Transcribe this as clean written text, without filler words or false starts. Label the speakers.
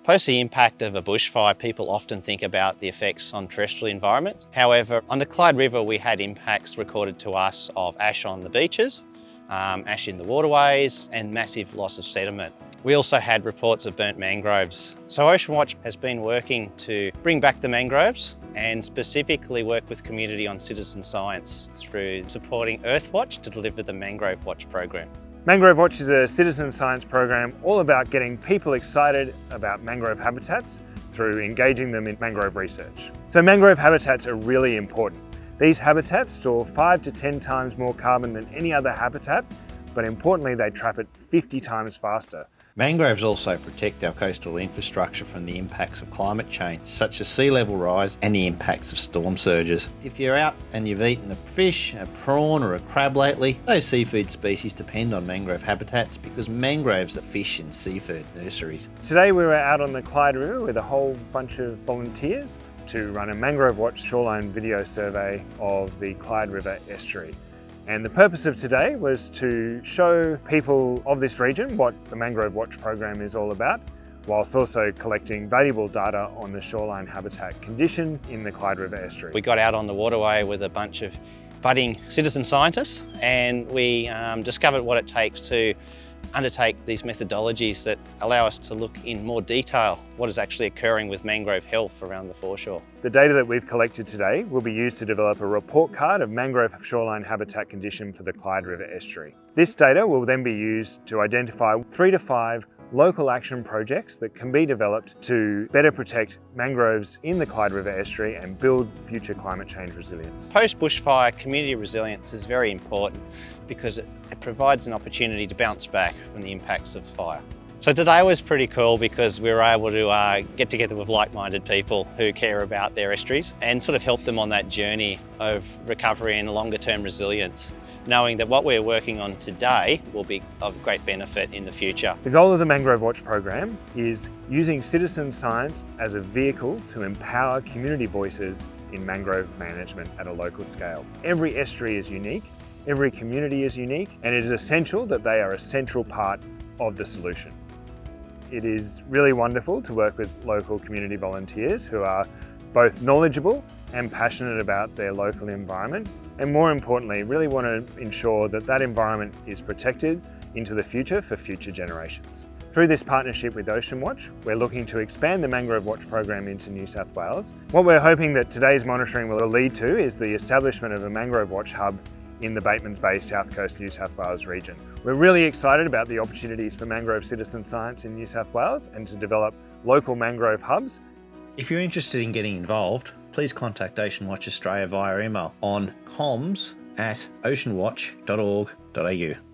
Speaker 1: Post the impact of a bushfire, people often think about the effects on terrestrial environment. However, on the Clyde River, we had impacts recorded to us of ash on the beaches, ash in the waterways, and massive loss of sediment. We also had reports of burnt mangroves. So OceanWatch has been working to bring back the mangroves and specifically work with community on citizen science through supporting Earthwatch to deliver the MangroveWatch program.
Speaker 2: MangroveWatch is a citizen science program all about getting people excited about mangrove habitats through engaging them in mangrove research. So mangrove habitats are really important. These habitats store 5 to 10 times more carbon than any other habitat, but importantly, they trap it 50 times faster.
Speaker 3: Mangroves also protect our coastal infrastructure from the impacts of climate change, such as sea level rise and the impacts of storm surges. If you're out and you've eaten a fish, a prawn or a crab lately, those seafood species depend on mangrove habitats because mangroves are fish and seafood nurseries.
Speaker 2: Today we were out on the Clyde River with a whole bunch of volunteers to run a MangroveWatch shoreline video survey of the Clyde River estuary. And the purpose of today was to show people of this region what the MangroveWatch program is all about, whilst also collecting valuable data on the shoreline habitat condition in the Clyde River estuary.
Speaker 1: We got out on the waterway with a bunch of budding citizen scientists and we discovered what it takes to undertake these methodologies that allow us to look in more detail what is actually occurring with mangrove health around the foreshore.
Speaker 2: The data that we've collected today will be used to develop a report card of mangrove shoreline habitat condition for the Clyde River estuary. This data will then be used to identify 3 to 5 local action projects that can be developed to better protect mangroves in the Clyde River estuary and build future climate change resilience.
Speaker 1: Post-bushfire, community resilience is very important because it provides an opportunity to bounce back from the impacts of fire. So today was pretty cool because we were able to get together with like-minded people who care about their estuaries and sort of help them on that journey of recovery and longer-term resilience, knowing that what we're working on today will be of great benefit in the future.
Speaker 2: The goal of the MangroveWatch program is using citizen science as a vehicle to empower community voices in mangrove management at a local scale. Every estuary is unique, every community is unique, and it is essential that they are a central part of the solution. It is really wonderful to work with local community volunteers who are both knowledgeable and passionate about their local environment, and more importantly, really want to ensure that that environment is protected into the future for future generations. Through this partnership with OceanWatch, we're looking to expand the MangroveWatch program into New South Wales. What we're hoping that today's monitoring will lead to is the establishment of a MangroveWatch hub in the Batemans Bay, South Coast, New South Wales region. We're really excited about the opportunities for mangrove citizen science in New South Wales and to develop local mangrove hubs.
Speaker 3: If you're interested in getting involved, please contact OceanWatch Australia via email on comms@oceanwatch.org.au.